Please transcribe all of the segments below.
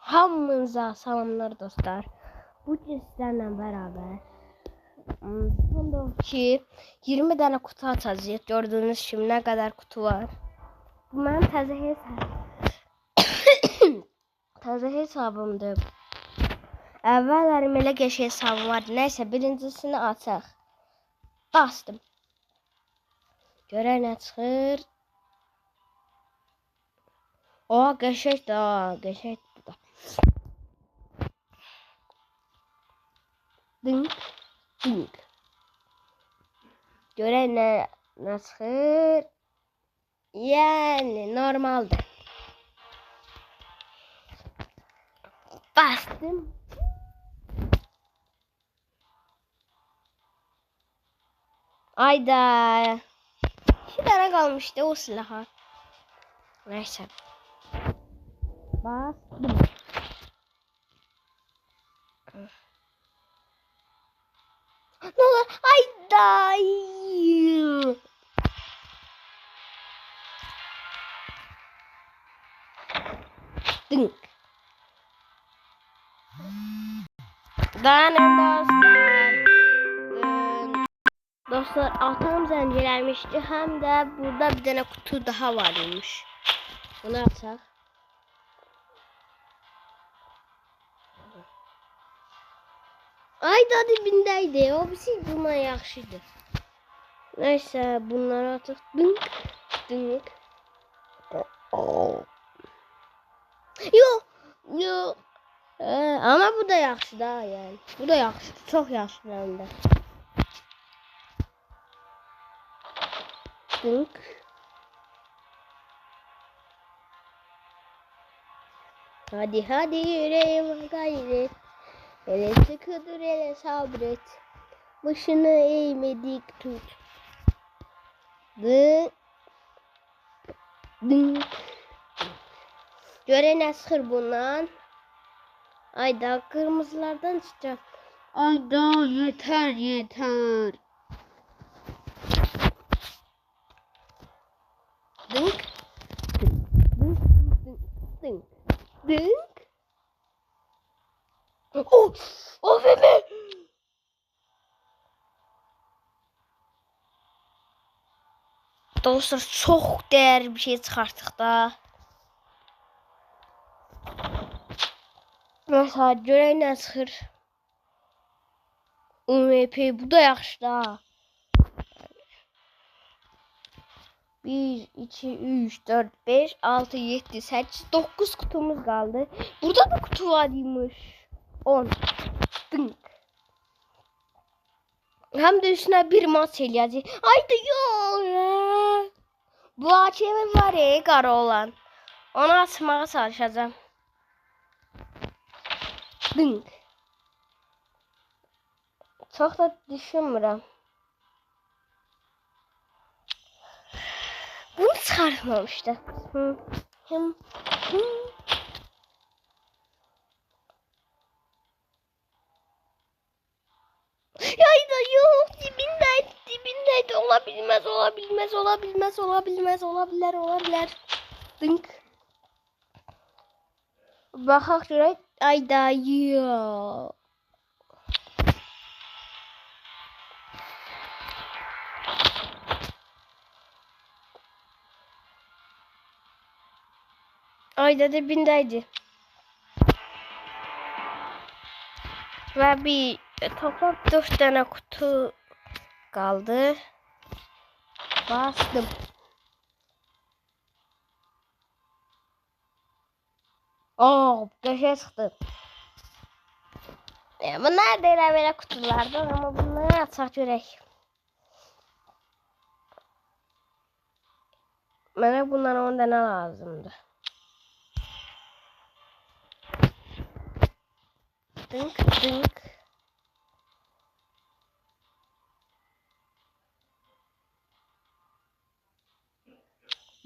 Hamınıza salamlar dostlar. Bugün sizlerle beraber ki 20 tane kutu açacağız. Gördüğünüz gibi ne kadar kutu var. Bu benim taze hesabımdır. Əvvəllərim elə qəşəng hesabım vardı. Neyse birincisini açaq. Bastım. Görək nə çıxır. O qəşəng də, qəşəng də. Dink, dink. Görək nə çıxır. Yəni normaldır. Bastım. Ayda. 2 tane kalmıştı o silaha. Neyse. Bastım. Ne olur? Ayda. Dink. Dayanın dostlar. Dostlar atam zəncirləmişdi. Həm də burada bir tane kutu daha varmış. Bunu açaq. Ayda dibindeydi. O bir şey bundan yaxşıdır. Neyse bunları atıq. Dink. Dink. Yok. Yok. Ama bu da yaxşı da yani. Bu da yaxşı. Çok yaxşı hem de. Dink. Hadi hadi yüreğim gayret. Hele sıkıdır hele sabret. Başını eğmedik tut. Dink. Dink. Göre ne sıkır bundan. Ayda kırmızılardan çıkacak. Ayda yeter yeter. Dink. Dink. Dink. Dink. Dink. Oh! Oh bebe! Dostlar çok değerli bir şey çıkarttık da. Mesela görək nə çıxır. UMP bu da yaxşı da. 1, 2, 3, 4, 5, 6, 7, 8, 9 kutumuz kaldı. Burada da kutu varmış. 10. Dink. Hem de üstüne bir maç eləyəcək. Ayda yok. Bu AKM var ya qara olan. Onu açmağa çalışacağım. Dink. Çok da düşünmürəm. Bunu çıkartmamıştı. Yayda yok dibindeydi olabilmez olabilir. Dink. Baxaq görək. Ayda yok. Ayda dibindeydi. Ve bir toplam 4 tane kutu kaldı. Bastım. Oh, köşeye çıktı. Bunlar da böyle kutulardan ama bunları açaq görək. Bana bundan 10 tane lazımdı. Dink dink.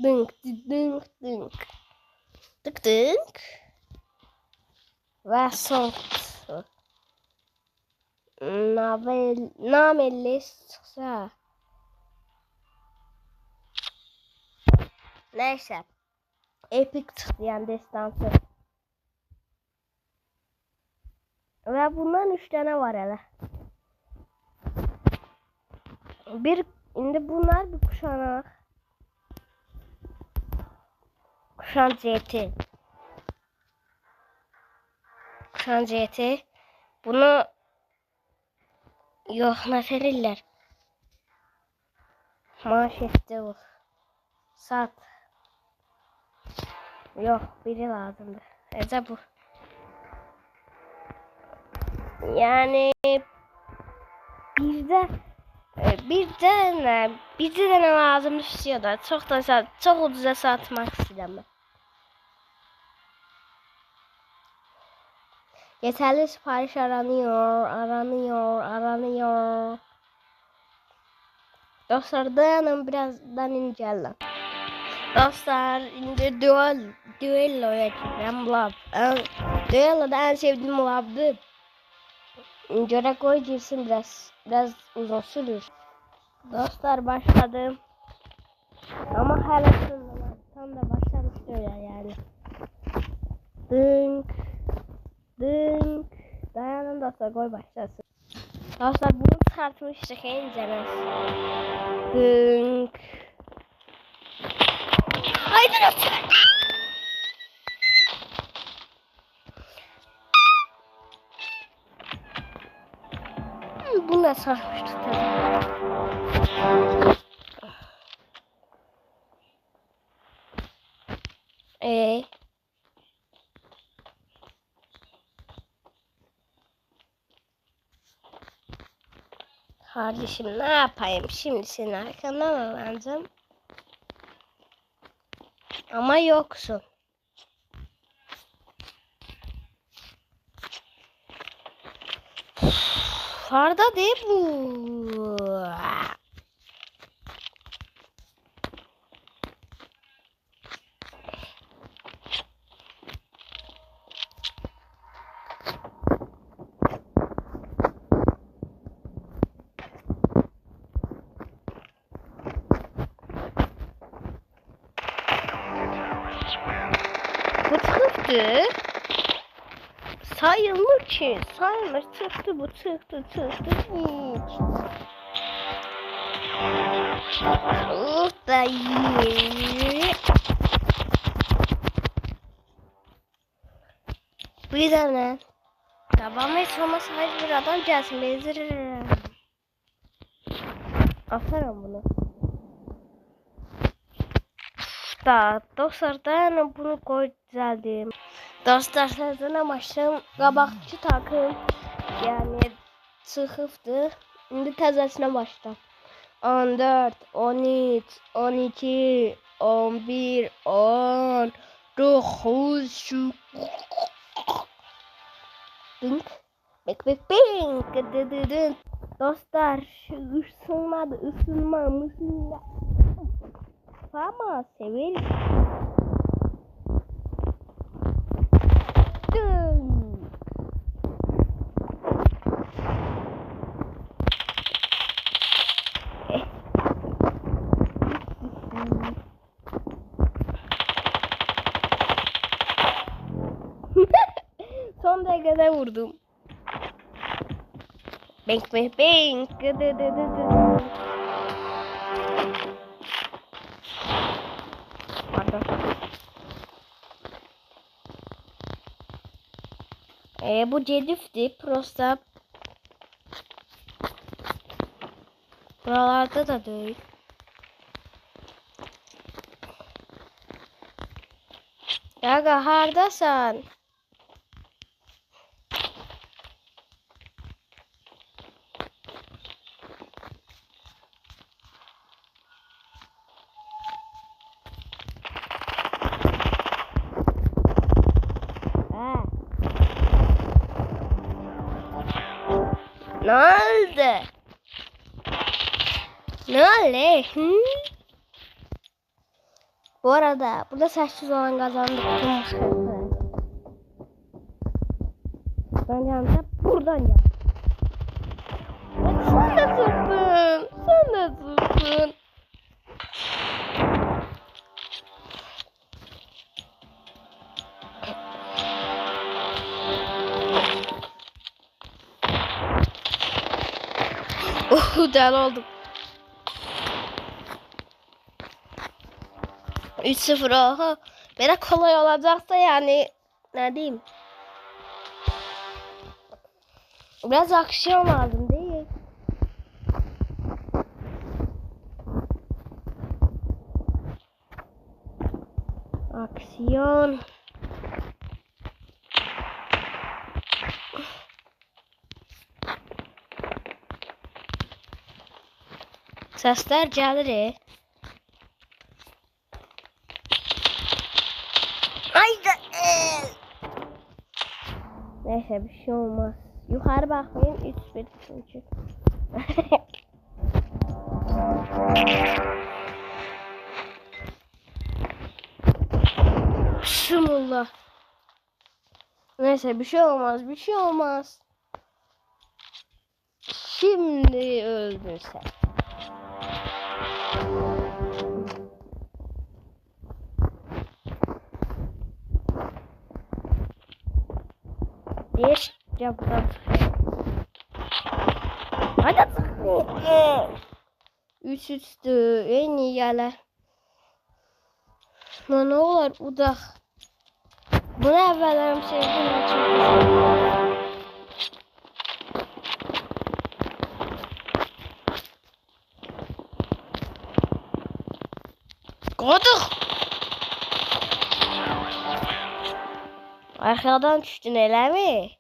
Dink dink dink. Tık dink. Ve son kutu. Namelli çıksa. Neyse. Epic çıktı yani destansı. Ve bundan 3 tane var hele. Şimdi bunlar bir kuşanak. Kuşan CT. Kuşan CT. Bunu yok ne verirler. Manşette bu. Sat. Yok biri lazımdı. Ece bu. Yani bir tane lazım istiyor da çok ucuza satmak istedim. Yeterli sipariş aranıyor. Dostlar dayanın birazdan incelem. Dostlar şimdi düelloya gireceğim lab. Düelloda en sevdiğim labdı. Göre koy girsin biraz uzun sürür. Dostlar başladım. Ama hala tam da başlamıştır yani. Dınk. Dayanın dostlar koy başlasın. Dostlar bunu çıkartmıştık en canım. Dınk. Haydi dostlar. Bu ne sarmıştı tabii. Kardeşim ne yapayım şimdi senin arkandan alanacağım. Ama yoksun. Farda değil bu. Bu çıktı. Sayılır ki. Sayılır. Çıktı bu. Çıktı. Hiç. Da iyi. Bir tane. Tamam ve sonra sadece bir adam gelsin. Bezdiririm. Aferin bunu. Dostlar dayanın bunu koy düzeldim. Dostlar sezon amaçlı qabaqçı takım yani çıxıbdı. İndi təzəsinə başla. 14, 13, 12, 11, 10, 9, Bink. Bink. Dostlar ısınma. Ama severim. Son dakikada vurdum. Bink. Pardon. Bu cedifti. Prosta buralarda da değil. Yaga hardasan? Ne oldu? Ne oldu? Bu arada burada sessiz olan kazandık. Buradan yanacağım. Buradan yanacağım. Sen de tutun. Deli oldum. 3-0 oha. Böyle kolay olacaksa yani ne diyeyim. Biraz aksiyon lazım değil. Aksiyon. Sesler gelir. Haydi. Neyse bir şey olmaz. Yukarı bakmayın 3-1 çünkü. Bismillah. Neyse bir şey olmaz, bir şey olmaz. Şimdi öldün sen. Diğer yapıdan hadi tıklı. 3-3'tü en iyi yerler. Ne olur udak. Bunu evvellerim sevdiğim için. Koduk. Arkadan düştün elə mi?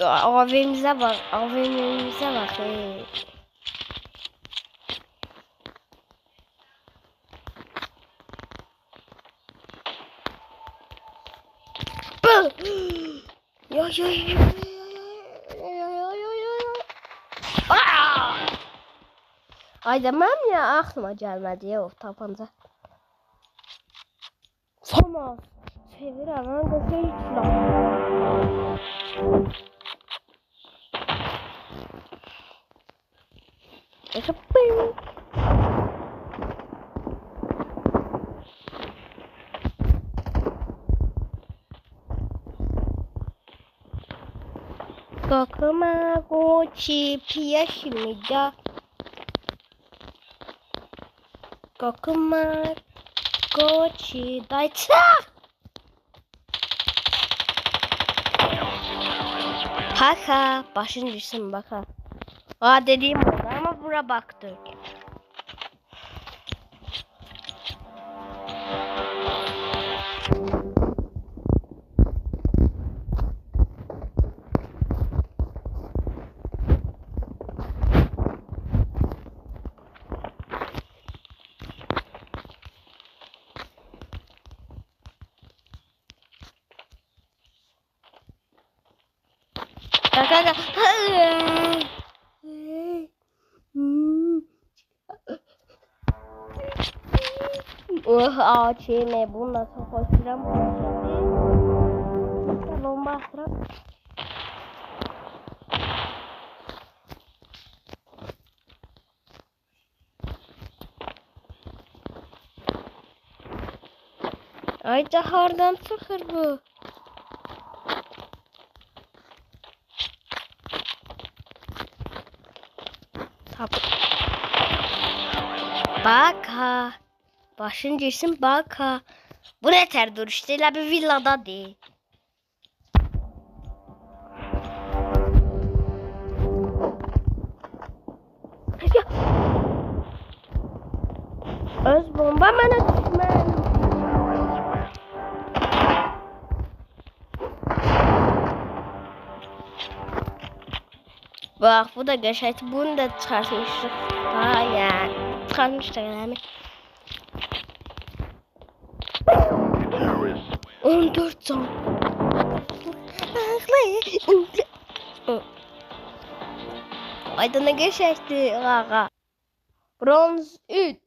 AVM'imize bak. AVM'imize bak. Ya ya ya. Ay demem ya aklıma gelmedi ya o tapanca. Tamam. Çevir hemen götür hiç Kokuma gochi piyashimida. Kokuma gochi daicha. Haka başın düşsün baka. Aa dediğim oldu ama bura baktı. Kaka. Oh ağaçıme bunu nasıl koşturam? Bomba atıram. Ay da hardan sıkır bu. Bak ha. Başın girsin bak ha. Bu ne ter duruştu? Elə bir villada değil. Ya. Öz bomba mənə düşmən. Bak bu da geçer. Bunu da çıkartmıştık. Ha yani. Çıkartmıştık yani. 14 can. Aydın'a geçerdi. Ağa. Bronz 3.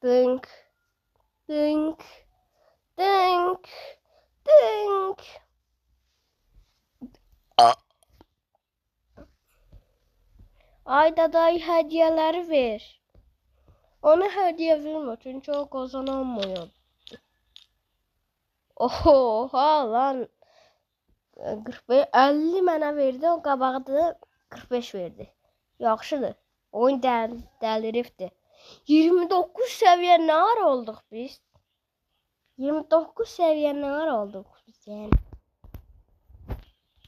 Dink. Dink. Dink. Dink. Ayda dayı hediyeleri ver. Ona hediye verme çünkü o kazanamıyor. Oha lan. 45 50 mənə verdi, o qabaqda 45 verdi. Yaxşıdır. Oyun dəliribdi. 29 səviyyə nə ara olduq biz? 29 səviyyə nə ara olduq biz yəni?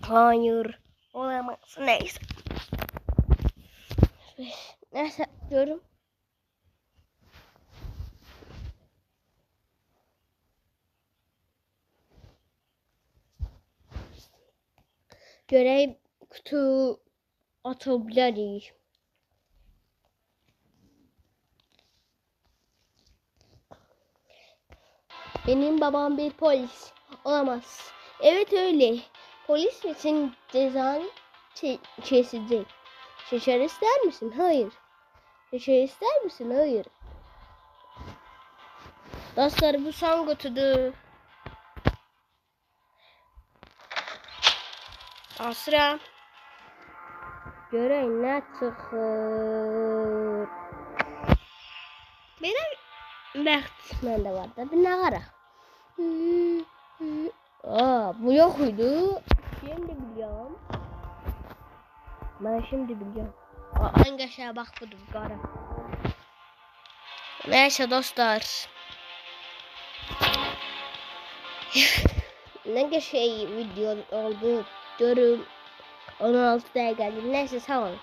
Hayır. Olamaz. Neyse. Neyse görüm. Göreyim kutu atabiliriz. Benim babam bir polis. Olamaz. Evet öyle. Polis misin? Cezanı kesecek. Şeker ister misin? Hayır. Şeker ister misin? Hayır. Dostlar bu son kutudu. Asra. Göreyim ne çıxır. Benim bəxt məndə var da. Bir nə qara. Bu yok idi. Şimdi biliyorum. Ben şimdi biliyorum. En aşağı bak budur qara. Neyse dostlar. Ne şey video oldu. Görüm 16 dakika. Neyse sağ olun.